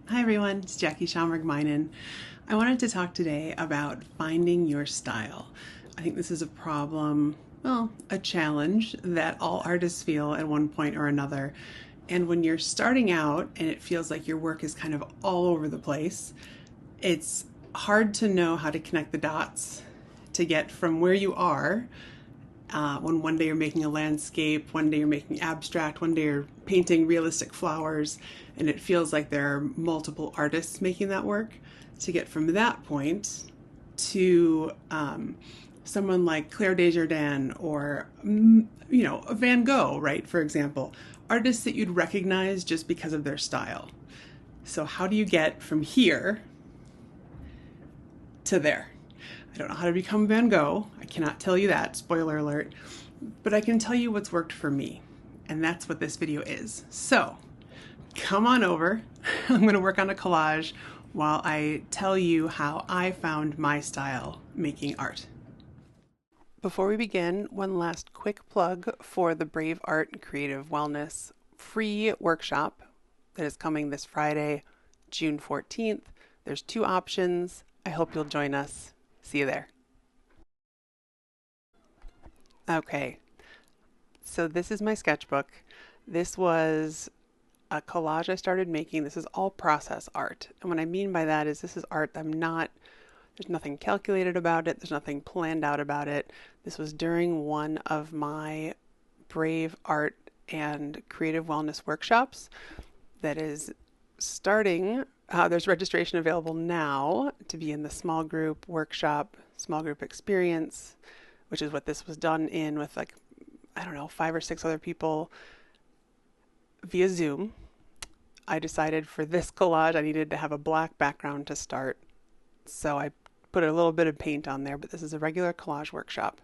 Hi everyone, it's Jackie Schomburg-Abstract. I wanted to talk today about finding your style. I think this is a problem, well, a challenge that all artists feel at one point or another. And when you're starting out and it feels like your work is kind of all over the place, it's hard to know how to connect the dots to get from where you are when one day you're making a landscape, one day you're making abstract, one day you're painting realistic flowers, and it feels like there are multiple artists making that work. To get from that point to someone like Claire Desjardins or a Van Gogh, right? For example, artists that you'd recognize just because of their style. So how do you get from here to there? I don't know how to become Van Gogh. I cannot tell you that, spoiler alert, but I can tell you what's worked for me. And that's what this video is. So come on over. I'm going to work on a collage while I tell you how I found my style making art. Before we begin, one last quick plug for the Brave Art Creative Wellness free workshop that is coming this Friday, June 14th. There's two options. I hope you'll join us. See you there. Okay, so this is my sketchbook. This was a collage I started making. This is all process art. And what I mean by that is this is art there's nothing calculated about it. There's nothing planned out about it. This was during one of my Brave Art and Creative Wellness workshops that is starting. There's registration available now to be in the small group workshop, small group experience, which is what this was done in with 5 or 6 other people via Zoom. I decided for this collage I needed to have a black background to start. So I put a little bit of paint on there, but this is a regular collage workshop.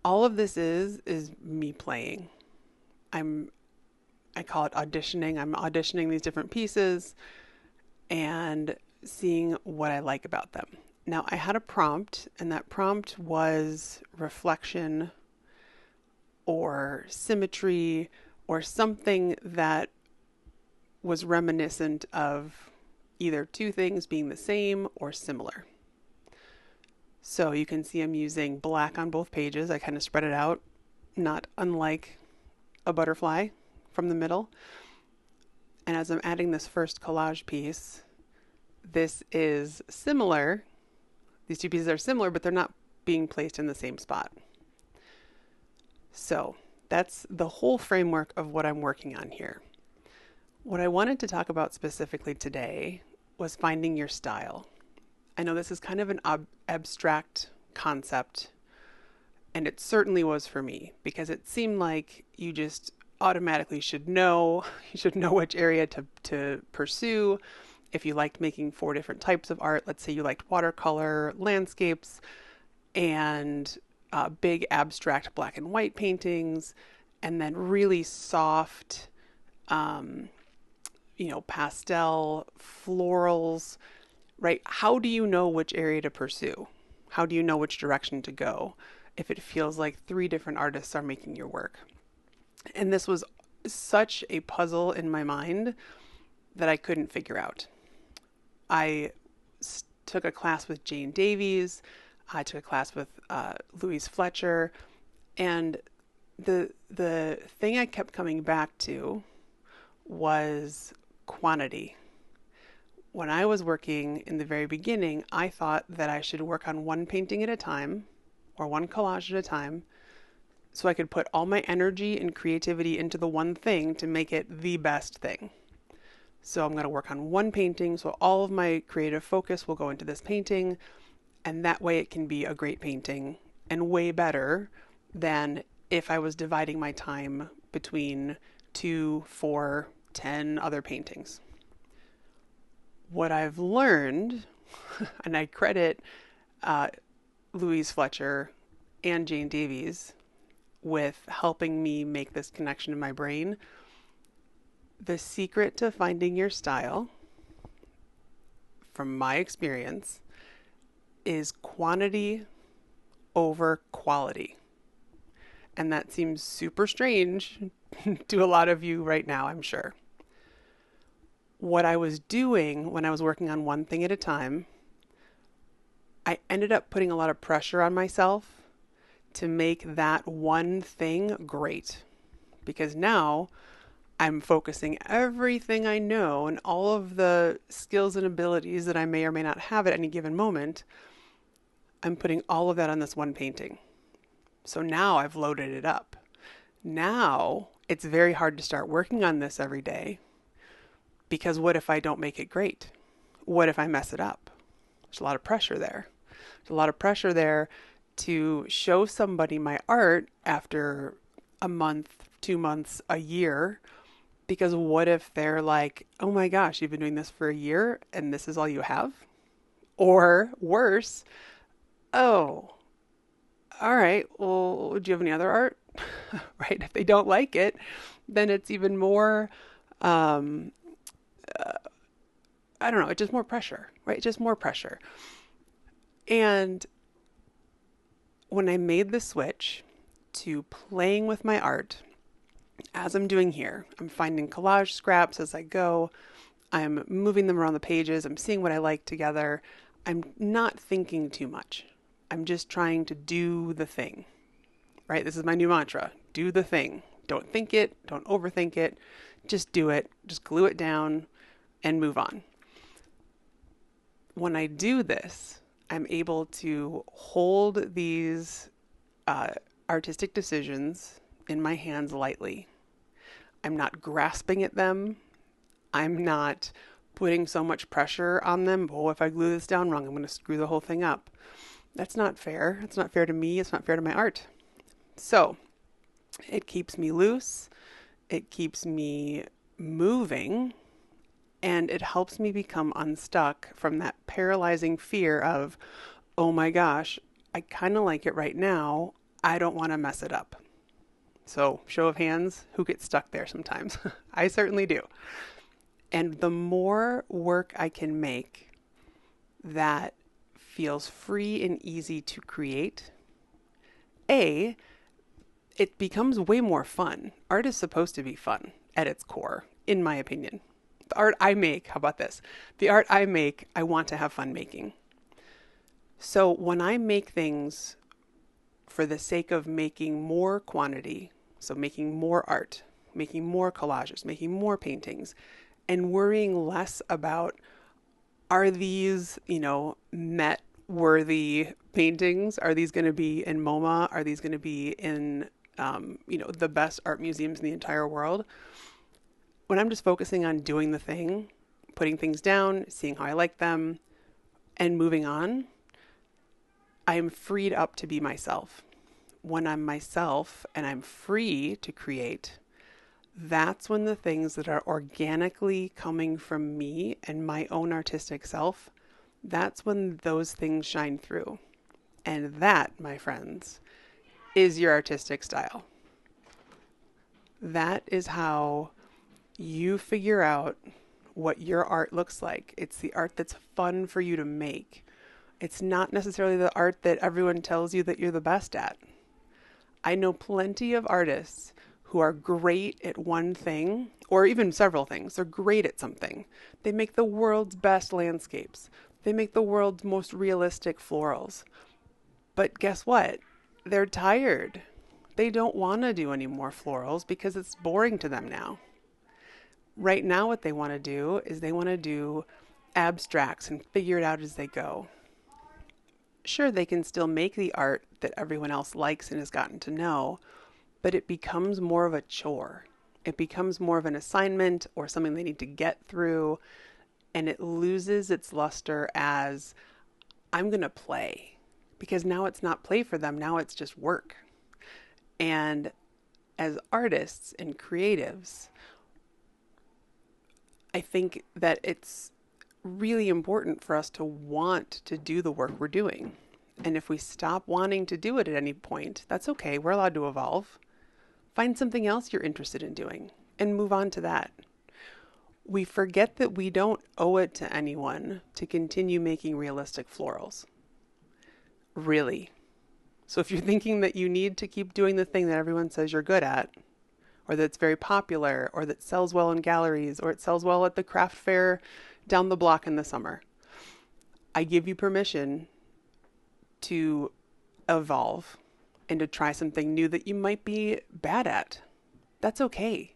All of this is me playing. I call it auditioning. I'm auditioning these different pieces and seeing what I like about them. Now, I had a prompt, and that prompt was reflection or symmetry or something that was reminiscent of either two things being the same or similar. So you can see I'm using black on both pages. I kind of spread it out, not unlike a butterfly from the middle. And as I'm adding this first collage piece, this is similar. These two pieces are similar, but they're not being placed in the same spot. So that's the whole framework of what I'm working on here. What I wanted to talk about specifically today was finding your style. I know this is kind of an abstract concept, and it certainly was for me because it seemed like you just automatically should know. You should know which area to pursue. If you liked making 4 different types of art, let's say you liked watercolor, landscapes, and big abstract black and white paintings, and then really soft, pastel, florals, right? How do you know which area to pursue? How do you know which direction to go if it feels like 3 different artists are making your work? And this was such a puzzle in my mind that I couldn't figure out. I took a class with Jane Davies. I took a class with Louise Fletcher, and the thing I kept coming back to was quantity. When I was working in the very beginning, I thought that I should work on one painting at a time or one collage at a time so I could put all my energy and creativity into the one thing to make it the best thing. So I'm going to work on one painting, so all of my creative focus will go into this painting, and that way it can be a great painting and way better than if I was dividing my time between 2, 4, 10 other paintings. What I've learned, and I credit Louise Fletcher and Jane Davies with helping me make this connection in my brain. The secret to finding your style, from my experience, is quantity over quality. And that seems super strange to a lot of you right now, I'm sure. what I was doing when I was working on one thing at a time, I ended up putting a lot of pressure on myself to make that one thing great. Because now I'm focusing everything I know and all of the skills and abilities that I may or may not have at any given moment, I'm putting all of that on this one painting. So now I've loaded it up. Now it's very hard to start working on this every day because what if I don't make it great? What if I mess it up? There's a lot of pressure there. There's a lot of pressure there to show somebody my art after a month, 2 months, a year. Because what if they're like, oh my gosh, you've been doing this for a year and this is all you have? Or worse, oh, all right, well, do you have any other art? Right? If they don't like it, then it's even more, um, I don't know, it's just more pressure, right? Just more pressure. And when I made the switch to playing with my art, as I'm doing here, I'm finding collage scraps as I go. I'm moving them around the pages. I'm seeing what I like together. I'm not thinking too much. I'm just trying to do the thing, right? This is my new mantra. Do the thing. Don't think it. Don't overthink it. Just do it. Just glue it down and move on. When I do this, I'm able to hold these artistic decisions in my hands lightly. I'm not grasping at them. I'm not putting so much pressure on them. Oh, if I glue this down wrong, I'm going to screw the whole thing up. That's not fair. It's not fair to me. It's not fair to my art. So it keeps me loose. It keeps me moving. And it helps me become unstuck from that paralyzing fear of, oh my gosh, I kind of like it right now. I don't want to mess it up. So, show of hands, who gets stuck there sometimes? I certainly do. And the more work I can make that feels free and easy to create, it becomes way more fun. Art is supposed to be fun at its core, in my opinion. The art I make, how about this? The art I make, I want to have fun making. So when I make things for the sake of making more quantity, so making more art, making more collages, making more paintings, and worrying less about, are these, Met worthy paintings? Are these going to be in MoMA? Are these going to be in, the best art museums in the entire world? When I'm just focusing on doing the thing, putting things down, seeing how I like them, and moving on, I'm freed up to be myself. When I'm myself and I'm free to create, that's when the things that are organically coming from me and my own artistic self, that's when those things shine through. And that, my friends, is your artistic style. That is how you figure out what your art looks like. It's the art that's fun for you to make. It's not necessarily the art that everyone tells you that you're the best at. I know plenty of artists who are great at one thing, or even several things. They're great at something. They make the world's best landscapes. They make the world's most realistic florals. But guess what? They're tired. They don't want to do any more florals because it's boring to them now. Right now, what they want to do is they want to do abstracts and figure it out as they go. Sure, they can still make the art that everyone else likes and has gotten to know, but it becomes more of a chore. It becomes more of an assignment or something they need to get through, and it loses its luster as, I'm going to play. Because now it's not play for them, now it's just work. And as artists and creatives, I think that it's really important for us to want to do the work we're doing. And if we stop wanting to do it at any point, that's okay. We're allowed to evolve. Find something else you're interested in doing and move on to that. We forget that we don't owe it to anyone to continue making realistic florals. Really. So if you're thinking that you need to keep doing the thing that everyone says you're good at, or that's very popular, or that sells well in galleries, or it sells well at the craft fair down the block in the summer. I give you permission to evolve and to try something new that you might be bad at. That's okay.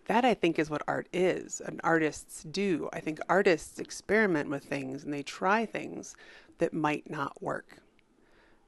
That, I think, is what art is, and artists do. I think artists experiment with things and they try things that might not work.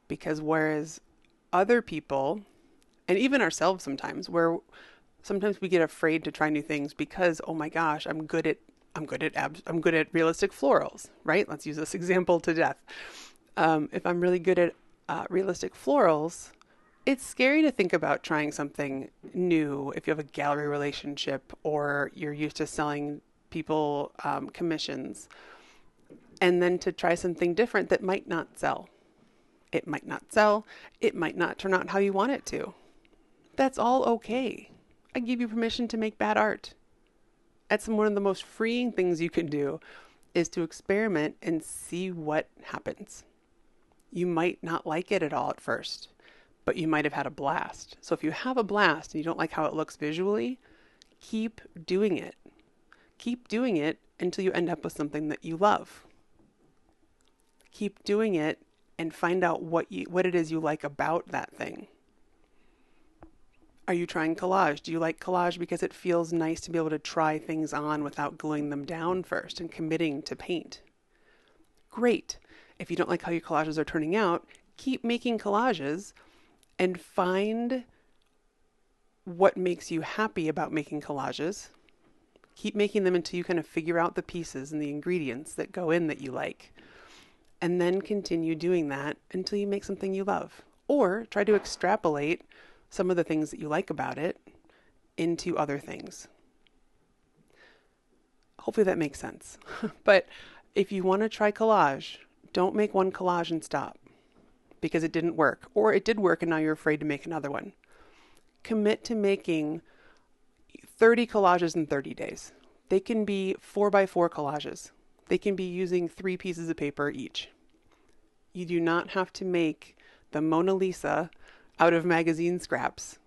Because whereas other people, and even ourselves sometimes, where sometimes we get afraid to try new things because, oh my gosh, I'm good at realistic florals, right? Let's use this example to death. If I'm really good at realistic florals, it's scary to think about trying something new if you have a gallery relationship or you're used to selling people commissions, and then to try something different that might not sell. It might not sell. It might not turn out how you want it to. That's all okay. I give you permission to make bad art. That's one of the most freeing things you can do, is to experiment and see what happens. You might not like it at all at first, but you might have had a blast. So if you have a blast and you don't like how it looks visually, keep doing it. Keep doing it until you end up with something that you love. Keep doing it and find out what it is you like about that thing. Are you trying collage? Do you like collage because it feels nice to be able to try things on without gluing them down first and committing to paint? Great. If you don't like how your collages are turning out, keep making collages and find what makes you happy about making collages. Keep making them until you kind of figure out the pieces and the ingredients that go in that you like. And then continue doing that until you make something you love. Or try to extrapolate some of the things that you like about it into other things. Hopefully that makes sense. But if you want to try collage, don't make one collage and stop because it didn't work. Or it did work and now you're afraid to make another one. Commit to making 30 collages in 30 days. They can be 4x4 collages. They can be using 3 pieces of paper each. You do not have to make the Mona Lisa out of magazine scraps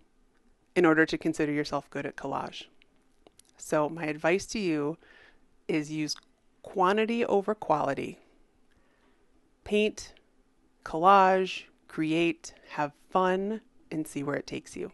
in order to consider yourself good at collage. So my advice to you is use quantity over quality. Paint, collage, create, have fun, and see where it takes you.